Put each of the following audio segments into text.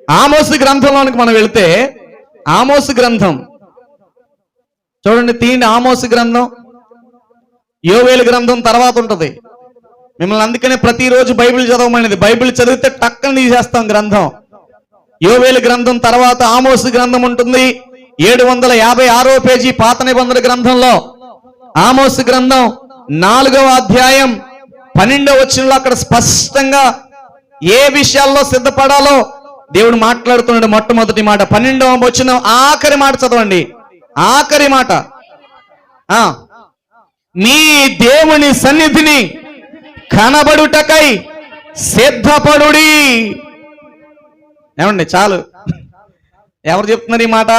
ఆమోసు గ్రంథంలోనికి మనం వెళితే, ఆమోసు గ్రంథం చూడండి, తీయండి. ఆమోసు గ్రంథం యోవేలు గ్రంథం తర్వాత ఉంటుంది. మిమ్మల్ని అందుకనే ప్రతిరోజు బైబిల్ చదవమనేది. బైబిల్ చదివితే టక్కన తీసేస్తాం గ్రంథం. యోవేలు గ్రంథం తర్వాత ఆమోసు గ్రంథం ఉంటుంది. 756వ పేజీ పాత నిబంధన గ్రంథంలో ఆమోసు గ్రంథం 4వ అధ్యాయం 12వ వచనంలో అక్కడ స్పష్టంగా ఏ విషయాల్లో సిద్ధపడాలో దేవుడు మాట్లాడుతున్నాడు. మొట్టమొదటి మాట 12వ వచనం ఆఖరి మాట చదవండి. ఆఖరి మాట, మీ దేవుని సన్నిధిని కనబడుటకై సిద్ధపడుడి. ఏమండి, చాలు. ఎవరు చెప్తున్నారు ఈ మాట?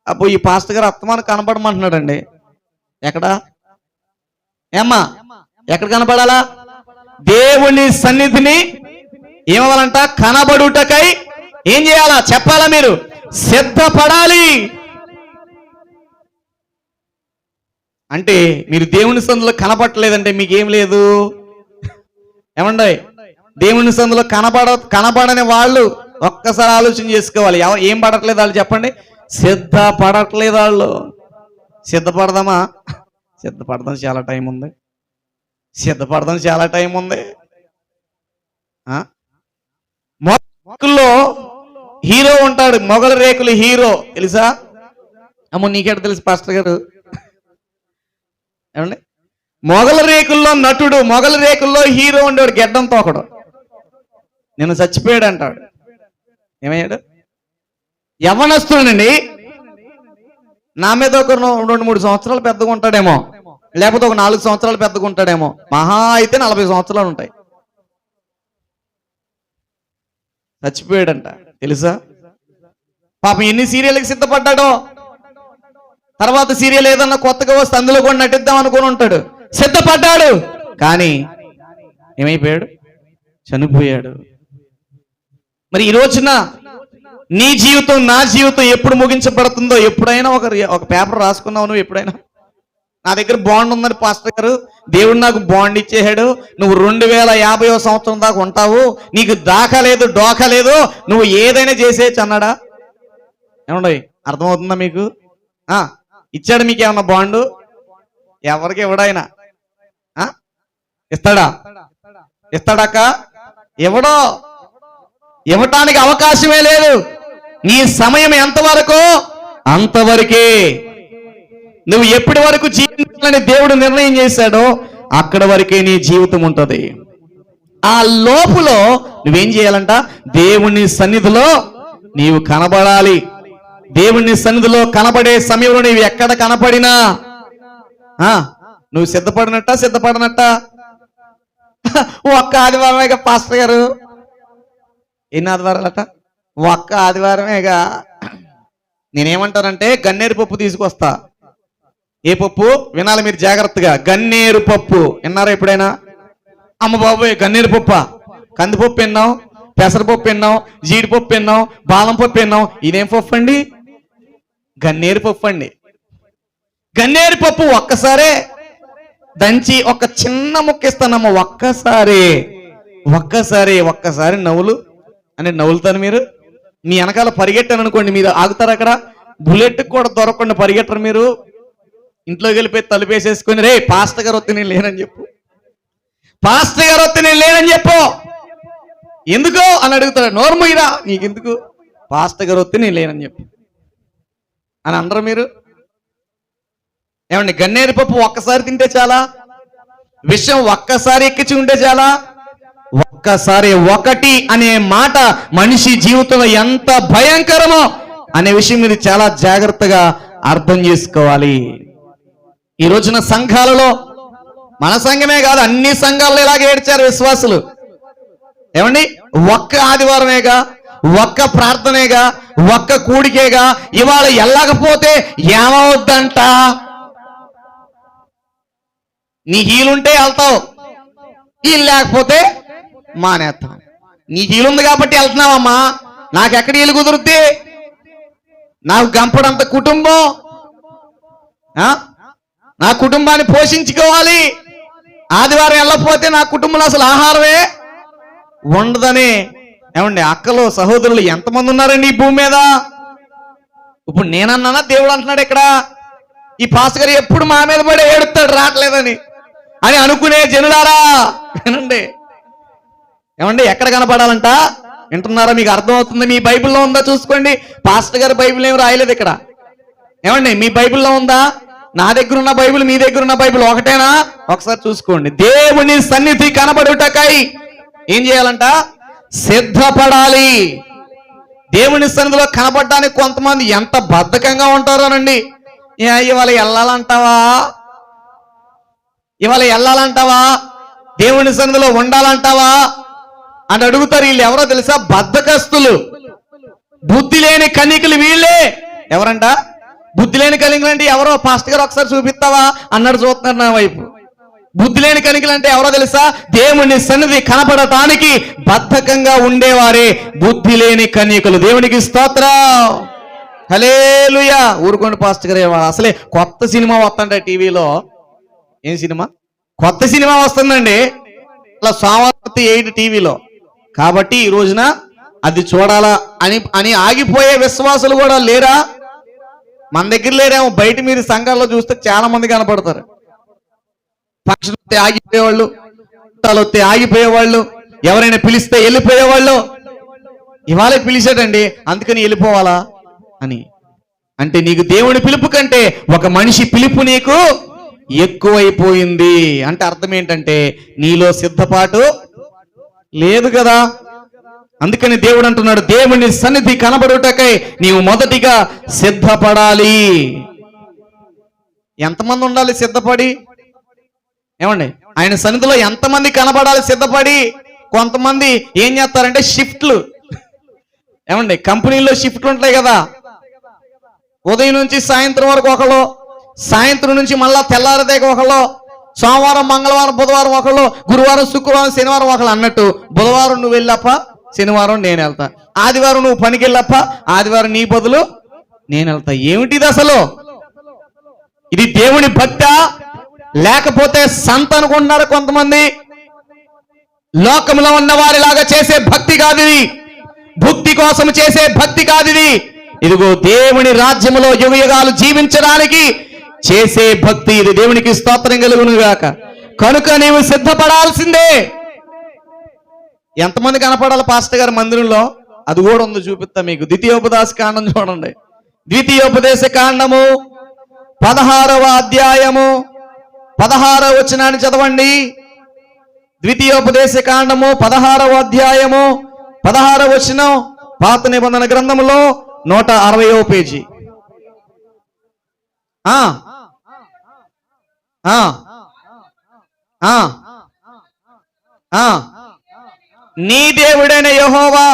అప్పుడు ఈ పాస్టర్ గారు అత్తమాను కనపడమంటున్నాడండి. ఎక్కడ ఏమ్మా, ఎక్కడ కనపడాలా? దేవుని సన్నిధిని ఏమవ్వాలంట? కనబడుటకై ఏం చేయాలా? చెప్పాలా? మీరు సిద్ధపడాలి. అంటే మీరు దేవుని సందులో కనపడలేదంటే మీకేం లేదు. ఏమండి, దేవుని సందులో కనపడని వాళ్ళు ఒక్కసారి ఆలోచన చేసుకోవాలి. ఏం పడట్లేదు వాళ్ళు? చెప్పండి. సిద్ధపడట్లేదు వాళ్ళు. సిద్ధపడదామా? సిద్ధపడదాం చాలా టైం ఉంది. సిద్ధపడదాం చాలా టైం ఉంది. మొక్కల్లో హీరో ఉంటాడు, మొగల రేకులు హీరో, తెలుసా? అమ్మో, నీకెట తెలుసు పాస్టర్ గారు? ఏమండి, మొగల రేకుల్లో నటుడు, మొగల రేకుల్లో హీరో ఉండేవాడు, గెడ్డంతో ఒకడు. నేను చచ్చిపోయాడు అంటాడు. ఏమయ్యాడు? యవ్వనస్తుడండి. నా మీద ఒక 2-3 సంవత్సరాలు పెద్దగా ఉంటాడేమో, లేకపోతే ఒక 4 సంవత్సరాలు పెద్దగా ఉంటాడేమో. మహా అయితే 40 సంవత్సరాలు ఉంటాయి. చచ్చిపోయాడంట, తెలుసా? పాపం ఎన్ని సీరియల్కి సిద్ధపడ్డాడో. తర్వాత సీరియల్ ఏదన్నా కొత్తగా వస్తే అందులో కూడా నటిద్దాం అనుకుని ఉంటాడు. సిద్ధపడ్డాడు, కానీ ఏమైపోయాడు? చనిపోయాడు. మరి ఈ రోజున నీ జీవితం, నా జీవితం ఎప్పుడు ముగించబడుతుందో? ఎప్పుడైనా ఒక పేపర్ రాసుకున్నావు నువ్వు? ఎప్పుడైనా నా దగ్గర బాండ్ ఉందని పాస్టర్ గారు దేవుడు నాకు బాండ్ ఇచ్చేసాడు, నువ్వు 2050వ సంవత్సరం దాకా ఉంటావు, నీకు దాకా లేదు డోకా లేదు, నువ్వు ఏదైనా చేసేయచ్చు అన్నాడా? ఏమండి, అర్థమవుతుందా మీకు? ఇచ్చాడు మీకు ఏమన్నా బాండు? ఎవరికి ఇవ్వడాయన? ఇస్తాడా? ఇస్తాడాక? ఇవ్వడో. ఇవ్వటానికి అవకాశమే లేదు. నీ సమయం ఎంతవరకు అంతవరకే. నువ్వు ఎప్పటి వరకు జీవించాలని దేవుడు నిర్ణయం చేశాడో అక్కడ వరకే నీ జీవితం ఉంటుంది. ఆ లోపులో నువ్వేం చేయాలంట? దేవుని సన్నిధిలో నీవు కనబడాలి. దేవుని సన్నిధిలో కనబడే సమయంలో నీవు ఎక్కడ కనపడినా నువ్వు సిద్ధపడినట్ట. ఒక్క ఆదివారమేగా పాస్టర్ గారు. ఎన్ని ఆదివారాలట? ఒక్క ఆదివారమేగా. నేనేమంటానంటే గన్నేరు పప్పు తీసుకొస్తా. ఏ పప్పు? వినాలి మీరు జాగ్రత్తగా. గన్నేరు పప్పు విన్నారా ఎప్పుడైనా? అమ్మ బాబోయ్, గన్నేరు పప్ప? కందిపప్పు విన్నాం, పెసరపప్పు విన్నాం, జీడిపప్పు విన్నాం, బాదం పప్పు విన్నాం. ఇదేం పప్పు అండి? గన్నేరు పప్పు అండి. గన్నేరు పప్పు ఒక్కసారే దంచి ఒక చిన్న ముక్క ఇస్తానమ్మ. ఒక్కసారి నవ్వులు అని నవ్వులుతాను. మీరు మీ వెనకాల పరిగెట్టాను అనుకోండి, మీరు ఆగుతారు అక్కడ. బుల్లెట్ కూడా దొరకకుండా పరిగెట్టరు మీరు. ఇంట్లోకి వెళ్ళిపోయి తలుపేసేసుకొని, రే పాస్టర్ గారు వస్తే నేను లేనని చెప్పు, పాస్టర్ గారు వస్తే నేను లేనని చెప్పు. ఎందుకు అని అడుగుతాడు. నోర్మయ్యరా, నీకెందుకు? పాస్టర్ గారు వస్తే నేను లేనని చెప్పు అని అందరూ మీరు. ఏమండి, గన్నేరు పప్పు ఒక్కసారి తింటే చాలా? విషయం ఒక్కసారి ఎక్కించి ఉంటే చాలా? ఒక్కసారి ఒకటి అనే మాట మనిషి జీవితంలో ఎంత భయంకరమో అనే విషయం మీరు చాలా జాగ్రత్తగా అర్థం చేసుకోవాలి. ఈ రోజున సంఘాలలో, మన సంఘమే కాదు అన్ని సంఘాలలో ఇలాగే ఏడ్చారు విశ్వాసులు. ఏమండి, ఒక్క ఆదివారమేగా, ఒక్క ప్రార్థనేగా, ఒక్క కూడికేగా, ఇవాళ వెళ్ళకపోతే ఏమవుద్దంట? నీ హీలుంటే వెళ్తావు, హీలు లేకపోతే మానేస్తావు. నీ హీలుంది కాబట్టి వెళ్తున్నావమ్మా. నాకెక్కడ హీలు కుదురుద్ది? నాకు గంపడంత కుటుంబం, నా కుటుంబాన్ని పోషించుకోవాలి. ఆదివారం వెళ్ళకపోతే నా కుటుంబంలో అసలు ఆహారమే ఉండదని ఏమండి అక్కలు సహోదరులు ఎంతమంది ఉన్నారండి ఈ భూమి మీద? ఇప్పుడు నేనన్నానా దేవుడు అంటున్నాడు ఇక్కడ? ఈ పాస్టర్ గారు ఎప్పుడు మా మీద పడి ఏడుస్తాడు రావట్లేదని అని అనుకునే జనులారా వినండి. ఏమండి ఎక్కడ కనపడాలంట? వింటున్నారా? మీకు అర్థమవుతుంది? మీ బైబిల్లో ఉందా చూసుకోండి. పాస్టర్ గారి బైబిల్ ఏమి రాయలేదు ఇక్కడ. ఏమండి మీ బైబిల్లో ఉందా? నా దగ్గర ఉన్న బైబిల్ మీ దగ్గర ఉన్న బైబిల్ ఒకటేనా? ఒకసారి చూసుకోండి. దేవుని సన్నిధి కనబడుటకై ఏం చేయాలంట? సిద్ధపడాలి. దేవుని సన్నిధిలో కనబడడానికి కొంతమంది ఎంత బద్ధకంగా ఉంటారోనండి. ఇవాళ వెళ్ళాలంటావా? ఇవాళ వెళ్ళాలంటావా? దేవుని సన్నిధిలో ఉండాలంటావా అని అడుగుతారు. వీళ్ళు ఎవరో తెలుసా? బద్ధకస్తులు, బుద్ధి లేని కన్యకలు వీళ్ళే. ఎవరంట? బుద్ధి లేని కన్యకలు అంటే ఎవరో? పాస్టర్ గారు ఒకసారి చూపిస్తావా అన్నాడు. చూస్తున్నారు నా వైపు. బుద్ధి లేని కన్యకలు అంటే ఎవరో తెలుసా? దేవుని సన్నిధి కనపడటానికి బద్ధకంగా ఉండేవారే బుద్ధి లేని కన్యకలు. దేవునికి స్తోత్రం, హల్లెలూయా. ఊరుకోండి పాస్టర్ గారు, అసలే కొత్త సినిమా వస్తుంట టీవీలో. ఏం సినిమా? కొత్త సినిమా వస్తుందండి అలా సామర్థ్య 8 టీవీలో. కాబట్టి ఈ రోజున అది చూడాలా అని ఆగిపోయే విశ్వాసులు కూడా లేరా? మన దగ్గర లేరేమో. బయట మీరు సంఘాల్లో చూస్తే చాలా మంది కనపడతారు. ఫంక్షన్ వస్తే ఆగిపోయేవాళ్ళు, వస్తే ఆగిపోయేవాళ్ళు, ఎవరైనా పిలిస్తే వెళ్ళిపోయేవాళ్ళు. ఇవాళ పిలిచాడండి అందుకని వెళ్ళిపోవాలా అని. అంటే నీకు దేవుని పిలుపు కంటే ఒక మనిషి పిలుపు నీకు ఎక్కువైపోయింది. అంటే అర్థం ఏంటంటే నీలో సిద్ధపాటు లేదు కదా. అందుకని దేవుడు అంటున్నాడు, దేవుని సన్నిధి కనబడుటకై నీవు మొదటిగా సిద్ధపడాలి. ఎంతమంది ఉండాలి సిద్ధపడి? ఏమండి ఆయన సన్నిధిలో ఎంతమంది కనబడాలి సిద్ధపడి? కొంతమంది ఏం చేస్తారంటే షిఫ్ట్లు. ఏమండి కంపెనీల్లో షిఫ్ట్లు ఉంటాయి కదా. ఉదయం నుంచి సాయంత్రం వరకు ఒకళ్ళు, సాయంత్రం నుంచి మళ్ళా తెల్లారిదాకా ఒకళ్ళు, సోమవారం మంగళవారం బుధవారం ఒకళ్ళు, గురువారం శుక్రవారం శనివారం ఒకళ్ళు అన్నట్టు. బుధవారం నువ్వు వెళ్ళప్ప, శనివారం నేను వెళ్తా. ఆదివారం నువ్వు పనికి వెళ్ళప్ప, ఆదివారం నీ బదులు నేను వెళ్తా. ఏమిటిది అసలు? ఇది దేవుని భక్తా లేకపోతే సంత అనుకుంటున్నారు కొంతమంది. లోకంలో ఉన్న వారిలాగా చేసే భక్తి కాదు ఇది. భక్తి కోసం చేసే భక్తి కాదు ఇది. ఇదిగో దేవుని రాజ్యములో యుగయుగాలు జీవించడానికి చేసే భక్తి ఇది. దేవునికి స్తోత్రం కలుగును గాక. కనుక నీవు సిద్ధపడాల్సిందే. ఎంతమంది కనపడాలి పాస్టర్ గారి మందిరంలో? అది కూడా ఉంది, చూపిస్తా మీకు. ద్వితీయోపదేశ కాండం చూడండి. ద్వితీయోపదేశ కాండము 16వ అధ్యాయము 16వ వచనాన్ని చదవండి. ద్వితీయోపదేశ కాండము 16వ అధ్యాయము 16వ వచనం, పాత నిబంధన గ్రంథములో 160వ పేజీ. నీ దేవుడైన యెహోవా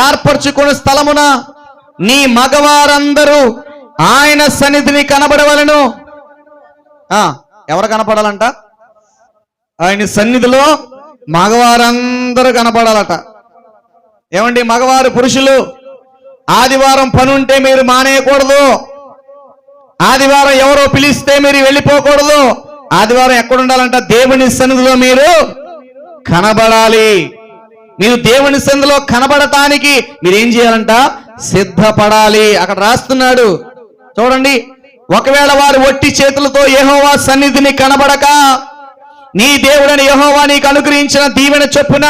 ఏర్పరచుకున్న స్థలమున నీ మగవారందరూ ఆయన సన్నిధిని కనబడవలను. ఎవరు కనపడాలంట? ఆయన సన్నిధిలో మగవారందరూ కనపడాలట. ఏమండి మగవారు, పురుషులు ఆదివారం పని ఉంటే మీరు మానేయకూడదు. ఆదివారం ఎవరో పిలిస్తే మీరు వెళ్ళిపోకూడదు. ఆదివారం ఎక్కడ ఉండాలంట? దేవుని సన్నిధిలో మీరు కనబడాలి. మీరు దేవుని సన్నిధిలో కనబడటానికి మీరేం చేయాలంట? సిద్ధపడాలి. అక్కడ రాస్తున్నాడు చూడండి. ఒకవేళ వారు ఒట్టి చేతులతో యెహోవా సన్నిధిని కనబడక నీ దేవుడని యెహోవా నీకు అనుగ్రహించిన దీవెన చొప్పున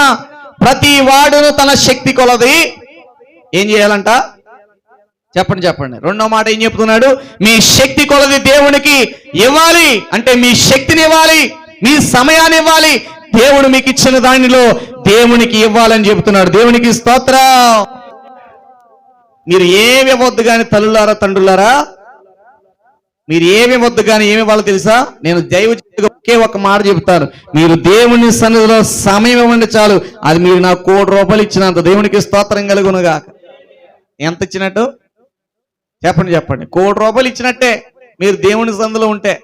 ప్రతి వాడును తన శక్తి కొలది ఏం చేయాలంట? చెప్పండి. రెండో మాట ఏం చెప్తున్నాడు? మీ శక్తి కొలది దేవునికి ఇవ్వాలి. అంటే మీ శక్తిని ఇవ్వాలి, మీ సమయాన్ని ఇవ్వాలి. దేవుడు మీకు ఇచ్చిన దానిలో దేవునికి ఇవ్వాలని చెబుతున్నాడు. దేవునికి స్తోత్రం. మీరు ఏమి ఇవ్వద్దు కానీ తల్లులారా, తండ్రులారా, మీరు ఏమి ఇవ్వద్దు కానీ ఏమి ఇవ్వాలో తెలుసా? నేను దైవజనుడిగా ఒకే ఒక మాట చెబుతాను. మీరు దేవుని సన్నిధిలో సమయం ఇవ్వండి చాలు. అది మీరు నాకు ₹1,00,000 ఇచ్చినంత. దేవునికి స్తోత్రం కలుగునుగా. ఎంత ఇచ్చినట్టు? చెప్పండి. ₹1,00,000 ఇచ్చినట్టే మీరు దేవుని సన్నిధిలో ఉంటే.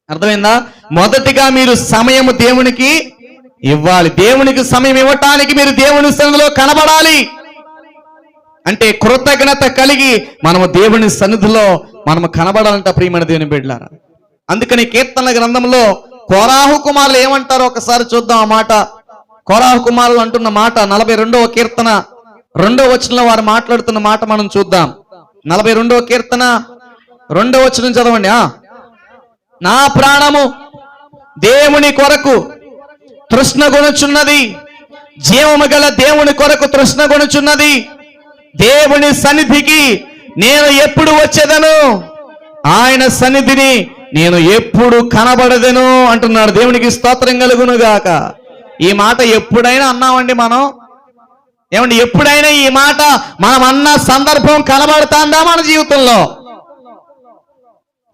అర్థమైందా? మొదటిగా మీరు సమయము దేవునికి ఇవ్వాలి. దేవునికి సమయం ఇవ్వటానికి మీరు దేవుని సన్నిధిలో కనబడాలి. అంటే కృతజ్ఞత కలిగి మనము దేవుని సన్నిధిలో మనము కనబడాలంట. ప్రియమైన దేవుని బిడ్డలారా, అందుకని కీర్తన గ్రంథంలో కోరాహు కుమారులు ఏమంటారో ఒకసారి చూద్దాం. ఆ మాట కోరాహు కుమారులు అంటున్న మాట 42వ కీర్తన 2వ వచనంలో వారు మాట్లాడుతున్న మాట మనం చూద్దాం. 42వ కీర్తన 2వ వచనం చదవండి. నా ప్రాణము దేవుని కొరకు తృష్ణగొనుచున్నది, జీవము గల దేవుని కొరకు తృష్ణగొనుచున్నది. దేవుని సన్నిధికి నేను ఎప్పుడు వచ్చేదను, ఆయన సన్నిధిని నేను ఎప్పుడు కనబడదను అంటున్నాడు. దేవునికి స్తోత్రం కలుగును గాక. ఈ మాట ఎప్పుడైనా అన్నామండి మనం? ఏమండి, ఎప్పుడైనా ఈ మాట మనం అన్న సందర్భం కనబడుతుందా మన జీవితంలో?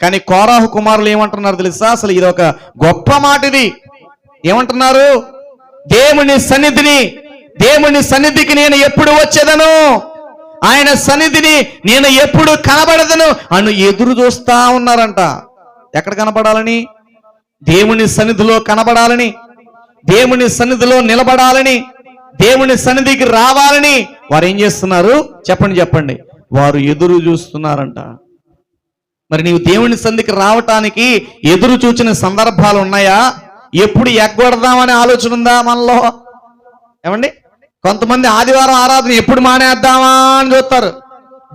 కానీ కోరాహు కుమారులు ఏమంటున్నారు తెలుసా? అసలు ఇది ఒక గొప్ప మాట. ఇది ఏమంటున్నారు? దేవుని సన్నిధికి నేను ఎప్పుడు వచ్చేదను, ఆయన సన్నిధిని నేను ఎప్పుడు కనబడదను అని ఎదురు చూస్తా ఉన్నారంట. ఎక్కడ కనబడాలని? దేవుని సన్నిధిలో కనబడాలని, దేవుని సన్నిధిలో నిలబడాలని, దేవుని సన్నిధికి రావాలని వారు ఏం చేస్తున్నారు చెప్పండి? వారు ఎదురు చూస్తున్నారంట. మరి నీవు దేవుని సన్నిధికి రావటానికి ఎదురు చూచిన సందర్భాలు ఉన్నాయా? ఎప్పుడు ఎగ్గొడదామనే ఆలోచన ఉందా మనలో? ఏమండి, కొంతమంది ఆదివారం ఆరాధన ఎప్పుడు మానేద్దామా అని చూస్తారు.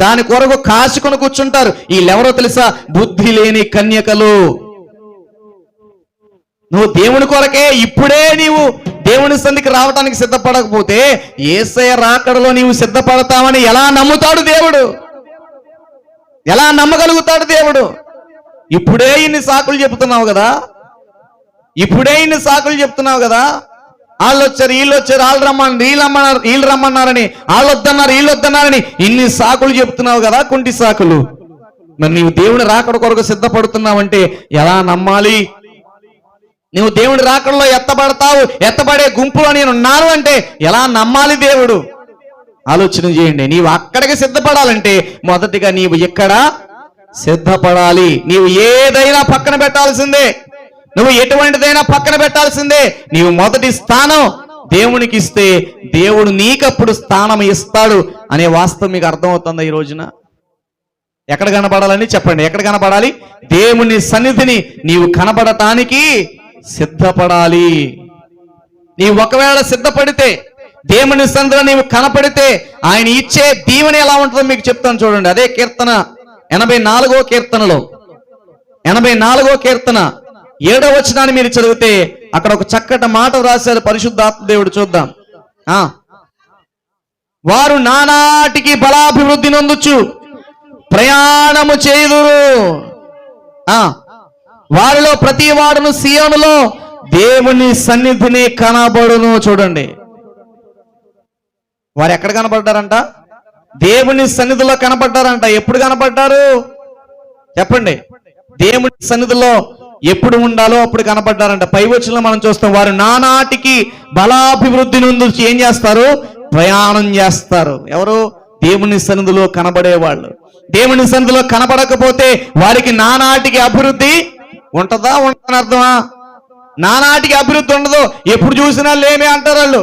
దాని కొరకు కాసుకొని కూర్చుంటారు. వీళ్ళెవరో తెలుసా? బుద్ధి లేని కన్యకలు. నువ్వు దేవుని కొరకే ఇప్పుడే నీవు దేవుని సన్నిధికి రావడానికి సిద్ధపడకపోతే యేసయ్య రాకడలో నీవు సిద్ధపడతావని ఎలా నమ్ముతాడు దేవుడు? ఎలా నమ్మగలుగుతాడు దేవుడు? ఇప్పుడే ఇన్ని సాకులు చెప్తున్నావు కదా, వాళ్ళు వచ్చారు, వీళ్ళు వచ్చారు, వీళ్ళు రమ్మన్నారని, వాళ్ళు వద్దన్నారని ఇన్ని సాకులు చెప్తున్నావు కదా, కుంటి సాకులు. మరి నీవు దేవుని రాకడ కొరకు సిద్ధపడుతున్నావంటే ఎలా నమ్మాలి? నువ్వు దేవుని రాకడలో ఎత్తబడే గుంపులో నేను ఉన్నాను అంటే ఎలా నమ్మాలి దేవుడు? ఆలోచన చేయండి. నీవు అక్కడికి సిద్ధపడాలంటే మొదటిగా నీవు ఇక్కడ సిద్ధపడాలి. నీవు ఏదైనా పక్కన పెట్టాల్సిందే, నువ్వు ఎటువంటిదైనా పక్కన పెట్టాల్సిందే. నీవు మొదటి స్థానం దేవునికి ఇస్తే దేవుడు నీకప్పుడు స్థానం ఇస్తాడు అనే వాస్తవం మీకు అర్థమవుతుందా ఈ రోజున? ఎక్కడ కనబడాలని చెప్పండి? ఎక్కడ కనబడాలి? దేవుని సన్నిధిని నీవు కనబడటానికి సిద్ధపడాలి. నీవు ఒకవేళ సిద్ధపడితే, దేవుని సన్నిధిలో నీవు కనపడితే ఆయన ఇచ్చే దీవెన ఎలా ఉంటుందో మీకు చెప్తాను చూడండి. అదే కీర్తన 84వ కీర్తనలో 84వ కీర్తన 7వ వచనాన్ని మీరు చదివితే అక్కడ ఒక చక్కటి మాట రాశారు పరిశుద్ధాత్మ దేవుడు. చూద్దాం. వారు నానాటికి బలాభివృద్ధి నొందుచు ప్రయాణము చేయుదురు, వారిలో ప్రతి వాడును సియోనులో దేవుని సన్నిధిని కనబడును. చూడండి, వారు ఎక్కడ కనబడ్డారంట? దేవుని సన్నిధిలో కనబడ్డారంట. ఎప్పుడు కనబడ్డారు చెప్పండి? దేవుని సన్నిధిలో ఎప్పుడు ఉండాలో అప్పుడు కనబడ్డారంట. పై వచనంలో మనం చూస్తాం, వారు నానాటికి బలాభివృద్ధి నుండి ఏం చేస్తారు? ప్రయాణం చేస్తారు. ఎవరు? దేవుని సన్నిధిలో కనబడేవాళ్ళు. దేవుని సన్నిధిలో కనబడకపోతే వారికి నానాటికి అభివృద్ధి ఉంటుందా? ఉండదని అర్థమా? నానాటికి అభివృద్ధి ఉండదు. ఎప్పుడు చూసినా లేమే అంటారు వాళ్ళు.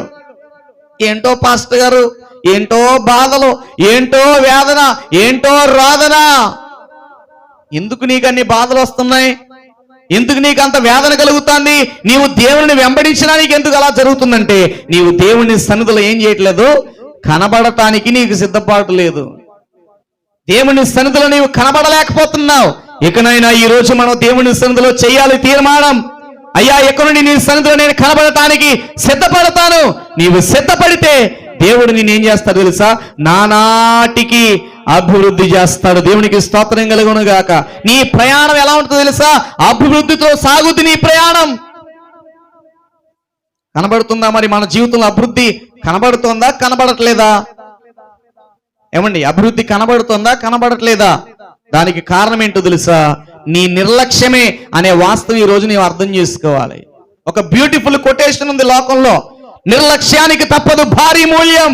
ఏంటో పాస్టర్ గారు, ఏంటో బాధలు, ఏంటో వేదన, ఏంటో రోదన. ఎందుకు నీకు అన్ని బాధలు వస్తున్నాయి? ఎందుకు నీకు అంత వేదన కలుగుతుంది? నీవు దేవుని వెంబడించినా నీకు ఎందుకు అలా జరుగుతుందంటే నీవు దేవుని సన్నిధిలో ఏం చేయట్లేదు, కనబడటానికి నీకు సిద్ధపాటు లేదు. దేవుని సన్నిధిలో నీవు కనబడలేకపోతున్నావు. ఇకనైనా ఈ రోజు మనం దేవుని సన్నిధిలో చేయాలి తీర్మానం. అయ్యా, ఎక్కడ నుండి నీ సన్నిధిలో నేను కనబడటానికి సిద్ధపడతాను. నీవు సిద్ధపడితే దేవుడు నేనేం చేస్తాడు తెలుసా? నానాటికి అభివృద్ధి చేస్తాడు. దేవునికి స్తోత్రం కలుగును గాక. నీ ప్రయాణం ఎలా ఉంటుందో తెలుసా? అభివృద్ధితో సాగుతుంది నీ ప్రయాణం. కనబడుతుందా? మరి మన జీవితంలో అభివృద్ధి కనబడుతుందా, కనబడట్లేదా? ఏమండి, అభివృద్ధి కనబడుతుందా, కనబడట్లేదా? దానికి కారణం ఏంటో తెలుసా? నీ నిర్లక్ష్యమే అనే వాస్తవం ఈ రోజు నీవు అర్థం చేసుకోవాలి. ఒక బ్యూటిఫుల్ కొటేషన్ ఉంది లోకంలో, నిర్లక్ష్యానికి తప్పదు భారీ మూల్యం.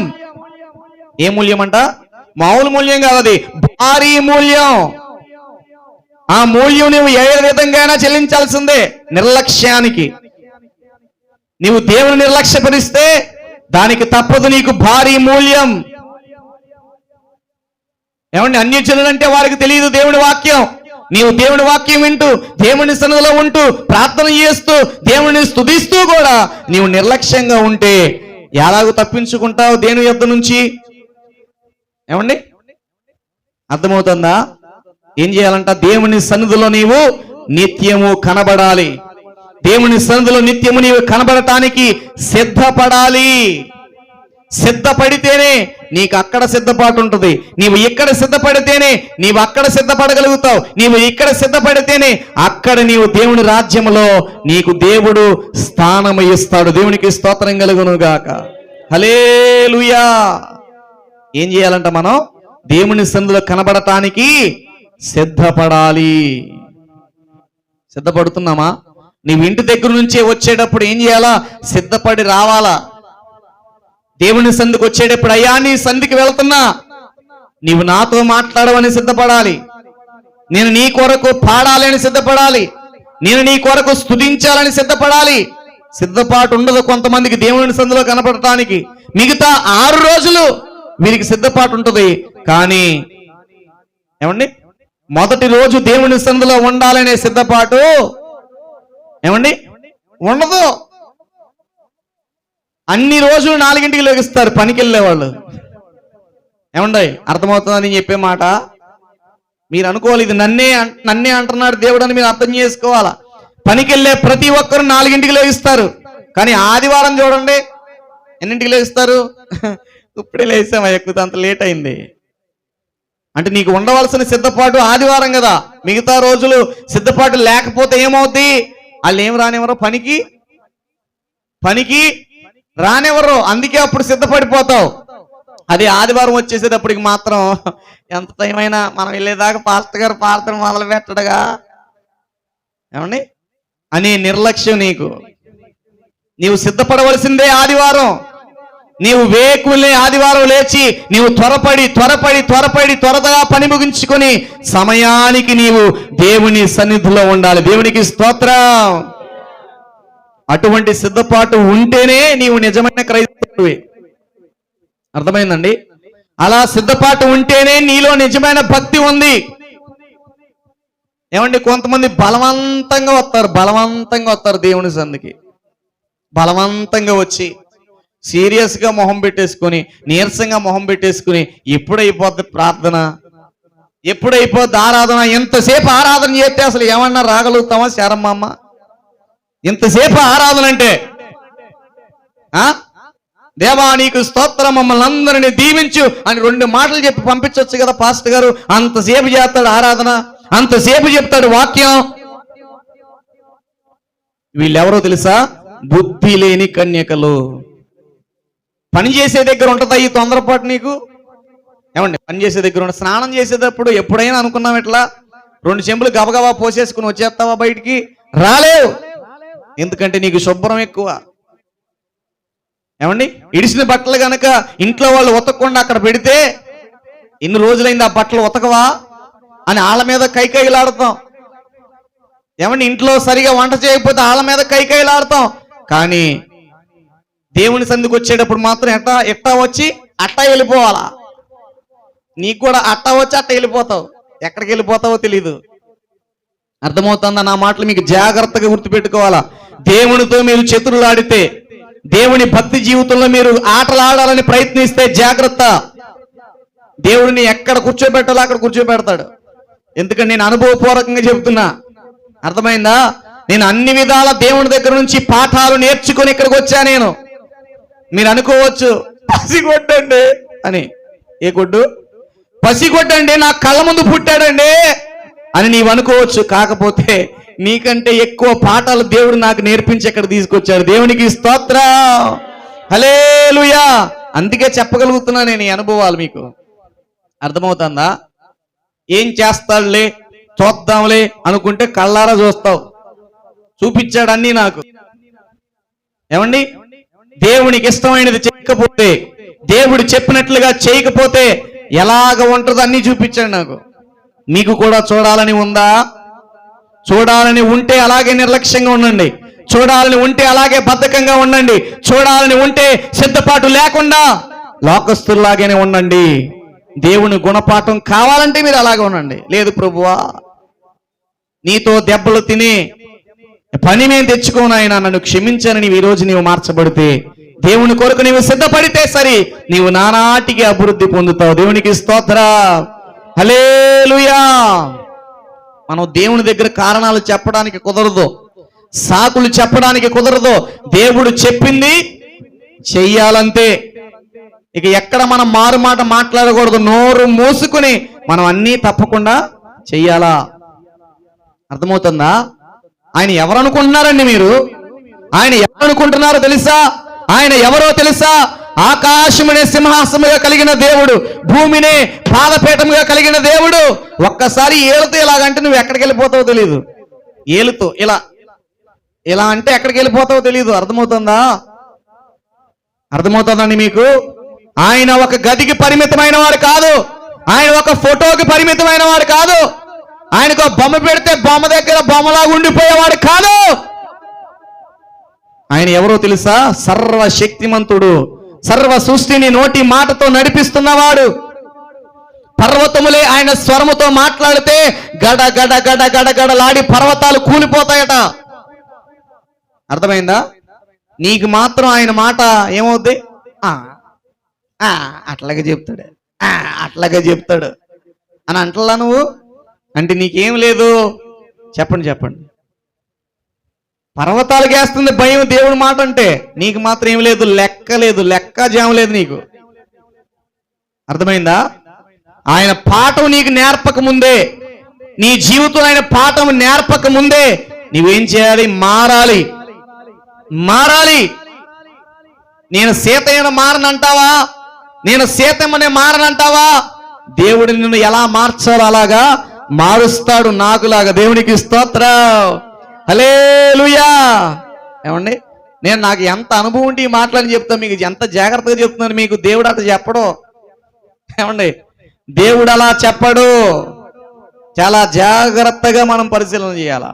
ఏ మూల్యం అంట? మామూలు మూల్యం కాదు, అది భారీ మూల్యం. ఆ మూల్యం నువ్వు ఏ విధంగా చెల్లించాల్సిందే. నిర్లక్ష్యానికి నీవు దేవుని నిర్లక్ష్యపరిస్తే దానికి తప్పదు నీకు భారీ మూల్యం. ఏమండి, అన్యజనులు అంటే వారికి తెలియదు దేవుని వాక్యం. నీవు దేవుని వాక్యం వింటూ దేవుని సన్నిధిలో ఉంటూ ప్రార్థన చేస్తూ దేవుని స్తుతిస్తూ కూడా నీవు నిర్లక్ష్యంగా ఉంటే ఎలాగో తప్పించుకుంటావు దేవుని యొద్ద నుంచి? ఏమండి, అర్థమవుతుందా? ఏం చేయాలంట? దేవుని సన్నిధిలో నీవు నిత్యము కనబడాలి. దేవుని సన్నిధిలో నిత్యము నీవు కనబడటానికి సిద్ధపడాలి. సిద్ధపడితేనే నీకు అక్కడ సిద్ధపాటు ఉంటుంది. నీవు ఇక్కడ సిద్ధపడితేనే నీవు అక్కడ సిద్ధపడగలుగుతావు. నీవు ఇక్కడ సిద్ధపడితేనే అక్కడ నీవు దేవుని రాజ్యంలో నీకు దేవుడు స్థానం ఇస్తాడు. దేవునికి స్తోత్రం కలుగును గాక. హల్లెలూయా. ఏం చేయాలంట? మనం దేవుని సన్నిధిలో కనబడటానికి సిద్ధపడాలి. సిద్ధపడుతున్నామా? నీవు ఇంటి దగ్గర నుంచే వచ్చేటప్పుడు ఏం చేయాలా? సిద్ధపడి రావాలా. దేవుని సంధికి వచ్చేటప్పుడు, అయ్యా నీ సంధికి వెళ్తున్నా, నీవు నాతో మాట్లాడవని సిద్ధపడాలి. నేను నీ కొరకు పాడాలి అని సిద్ధపడాలి. నేను నీ కొరకు స్తుతించాలని సిద్ధపడాలి. సిద్ధపాటు ఉండదు కొంతమందికి దేవుని సంధిలో కనపడటానికి. మిగతా 6 రోజులు వీరికి సిద్ధపాటు ఉంటుంది. కానీ ఏమండి, మొదటి రోజు దేవుని సంధిలో ఉండాలనే సిద్ధపాటు ఏమండి ఉండదు. అన్ని రోజులు 4ంటికి లెగిస్తారు పనికి వెళ్ళేవాళ్ళు. ఏమండి, అర్థమవుతుందని చెప్పే మాట మీరు అనుకోవాలి. ఇది నన్నే అంటున్నాడు దేవుడు అని మీరు అర్థం చేసుకోవాలా. పనికి వెళ్ళే ప్రతి ఒక్కరు 4ంటికి లెగిస్తారు. కానీ ఆదివారం చూడండి, ఎన్నింటికి లెగిస్తారు? ఇప్పుడే లేసామా, ఎక్కువ అంత లేట్ అయింది అంటే నీకు ఉండవలసిన సిద్ధపాటు ఆదివారం కదా. మిగతా రోజులు సిద్ధపాటు లేకపోతే ఏమవుద్ది? వాళ్ళు ఏం రానివ్వరు, పనికి రానివ్వరు. అందుకే అప్పుడు సిద్ధపడిపోతావు. అది ఆదివారం వచ్చేసేటప్పటికి మాత్రం ఎంత టైం అయినా మనం వెళ్ళేదాకా పాస్టర్ గారు ప్రార్థన మొదలు పెట్టడుగా ఏమండి అనే నిర్లక్ష్యం నీకు. నీవు సిద్ధపడవలసిందే ఆదివారం. నీవు వేకులే ఆదివారం లేచి నీవు త్వరగా పని ముగించుకొని సమయానికి నీవు దేవుని సన్నిధిలో ఉండాలి. దేవునికి స్తోత్రం. అటువంటి సిద్ధపాటు ఉంటేనే నీవు నిజమైన క్రైస్తవుడివి. అర్థమైందండి? అలా సిద్ధపాటు ఉంటేనే నీలో నిజమైన భక్తి ఉంది. ఏమండి, కొంతమంది బలవంతంగా వస్తారు దేవుని సన్నిధికి. బలవంతంగా వచ్చి సీరియస్గా మొహం పెట్టేసుకొని, నీరసంగా మొహం పెట్టేసుకుని, ఎప్పుడైపోద్ది ప్రార్థన, ఎప్పుడైపోద్ది ఆరాధన, ఎంతసేపు ఆరాధన చేస్తే అసలు ఏమన్నా రాగలుగుతామా శారమ్మమ్మ? ఇంతసేపు ఆరాధన అంటే దేవా నీకు స్తోత్రం, మమ్మల్ని అందరినీ దీవించు అని 2 మాటలు చెప్పి పంపించవచ్చు కదా పాస్టర్ గారు. అంతసేపు చేస్తాడు ఆరాధన, అంతసేపు చెప్తాడు వాక్యం. వీళ్ళెవరో తెలుసా? బుద్ధి లేని కన్యకలు. పని చేసే దగ్గర ఉంటుందా ఈ తొందరపాటు నీకు? ఏమండి, పని చేసే దగ్గర ఉంటే స్నానం చేసేటప్పుడు ఎప్పుడైనా అనుకున్నాం ఇట్లా 2 చెంబులు గబగబా పోసేసుకుని వచ్చేస్తావా బయటికి? రాలేవు. ఎందుకంటే నీకు శుభ్రం ఎక్కువ. ఏమండి, ఇడిసిన బట్టలు గనక ఇంట్లో వాళ్ళు ఉతకకుండా అక్కడ పెడితే ఎన్ని రోజులైంది ఆ బట్టలు ఉతకవా అని వాళ్ళ మీద కైకైలాడతాం. ఏమండి, ఇంట్లో సరిగా వంట చేయకపోతే వాళ్ళ మీద కైకైలాడతాం. కానీ దేవుని సంధికి వచ్చేటప్పుడు మాత్రం ఎట్టా వచ్చి అట్టా వెళ్ళిపోవాలా. నీకు కూడా అట్టా వచ్చి అట్ట వెళ్ళిపోతావు. ఎక్కడికి వెళ్ళిపోతావో తెలీదు. అర్థమవుతుందా నా మాటలు? మీకు జాగ్రత్తగా గుర్తుపెట్టుకోవాలా. దేవునితో మీరు చతురులాడితే, దేవుని భక్తి జీవితంలో మీరు ఆటలు ఆడాలని ప్రయత్నిస్తే జాగ్రత్త. దేవుడిని ఎక్కడ కూర్చోబెట్టాలో అక్కడ కూర్చోబెడతాడు. ఎందుకంటే నేను అనుభవపూర్వకంగా చెబుతున్నా. అర్థమైందా? నేను అన్ని విధాల దేవుని దగ్గర నుంచి పాఠాలు నేర్చుకుని ఇక్కడికి వచ్చా. నేను మీరు అనుకోవచ్చు పసిగొడ్డండి అని. ఏ గొడ్డు? పసిగొడ్డండి, నా కళ్ళ ముందు పుట్టాడండి అని నీవు అనుకోవచ్చు. కాకపోతే నీకంటే ఎక్కువ పాఠాలు దేవుడు నాకు నేర్పించి ఇక్కడ తీసుకొచ్చాడు. దేవునికి స్తోత్రం, హల్లెలూయా. అందుకే చెప్పగలుగుతున్నా నేను ఈ అనుభవాలు. మీకు అర్థమవుతుందా? ఏం చేస్తాడులే చూద్దాంలే అనుకుంటే కళ్ళారా చూస్తావు. చూపించాడు అన్నీ నాకు. ఏమండి, దేవునికి ఇష్టమైనది చేయకపోతే, దేవుడు చెప్పినట్లుగా చేయకపోతే ఎలాగ ఉంటుందో అన్నీ చూపించాడు నాకు. మీకు కూడా చూడాలని ఉందా? చూడాలని ఉంటే అలాగే నిర్లక్ష్యంగా ఉండండి. చూడాలని ఉంటే అలాగే బద్ధకంగా ఉండండి. చూడాలని ఉంటే సిద్ధపాటు లేకుండా లోకస్తుల్లాగానే ఉండండి. దేవుని గుణపాఠం కావాలంటే మీరు అలాగే ఉండండి. లేదు ప్రభువా నీతో దెబ్బలు తిని పని మేము తెచ్చుకోను ఆయన, నన్ను క్షమించని నీవు ఈ రోజు నీవు మార్చబడితే, దేవుని కొరకు నీవు సిద్ధపడితే సరి, నీవు నానాటికి అభివృద్ధి పొందుతావు. దేవునికి స్తోత్రం, హల్లెలూయా. మనం దేవుని దగ్గర కారణాలు చెప్పడానికి కుదరదు, సాకులు చెప్పడానికి కుదరదు. దేవుడు చెప్పింది చెయ్యాలంతే. ఇక ఎక్కడ మనం మారు మాట మాట్లాడకూడదు. నోరు మూసుకుని మనం అన్నీ తప్పకుండా చెయ్యాలా. అర్థమవుతుందా? ఆయన ఎవరు అనుకుంటున్నారండి మీరు? ఆయన ఎవరు అనుకుంటున్నారో తెలుసా? ఆయన ఎవరో తెలుసా? ఆకాశమునే సింహాసముగా కలిగిన దేవుడు, భూమినే పాదపీఠముగా కలిగిన దేవుడు. ఒక్కసారి ఏలుతో ఇలాగంటే నువ్వు ఎక్కడికి వెళ్ళిపోతావో తెలియదు. ఏలుతో ఇలా ఇలా అంటే ఎక్కడికి వెళ్ళిపోతావో తెలియదు. అర్థమవుతుందా? అర్థమవుతుందండి మీకు? ఆయన ఒక గదికి పరిమితమైన వాడు కాదు. ఆయన ఒక ఫోటోకి పరిమితమైన వాడు కాదు. ఆయనకు బొమ్మ పెడితే బొమ్మ దగ్గర బొమ్మలాగా ఉండిపోయేవాడు కాదు. ఆయన ఎవరో తెలుసా? సర్వశక్తిమంతుడు, సర్వ సృష్టిని నోటి మాటతో నడిపిస్తున్నవాడు. పర్వతములే ఆయన స్వరముతో మాట్లాడితే గడ గడ గడ గడ గడలాడి పర్వతాలు కూలిపోతాయట. అర్థమైందా? నీకు మాత్రం ఆయన మాట ఏమవుద్ది? అట్లాగే చెప్తాడు, అట్లాగే చెప్తాడు అని అంటలా నువ్వు. అంటే నీకేం లేదు. చెప్పండి చెప్పండి. పర్వతాలకు వేస్తుంది భయం దేవుడి మాట అంటే, నీకు మాత్రం ఏం లేదు, లెక్క లేదు, లెక్క జామ లేదు నీకు. అర్థమైందా? ఆయన పాఠం నీకు నేర్పక ముందే, నీ జీవితంలో ఆయన పాఠం నేర్పక ముందే నువ్వేం చేయాలి? మారాలి, మారాలి. నేను సీతయ్యను మారనంటావా? నేను సీతమ్మనే మారనంటావా? దేవుడు నిన్ను ఎలా మార్చాలో అలాగా మారుస్తాడు, నాకులాగా. దేవునికి స్తోత్రం, హల్లెలూయా. ఏమండి, నేను నాకు ఎంత అనుభవం ఉంటే ఈ మాటలని చెప్తాను మీకు, ఎంత జాగ్రత్తగా చెప్తున్నాను మీకు. దేవుడు అట్లా చెప్పడు. ఏమండి, దేవుడు అలా చెప్పడు. చాలా జాగ్రత్తగా మనం పరిశీలన చేయాలా.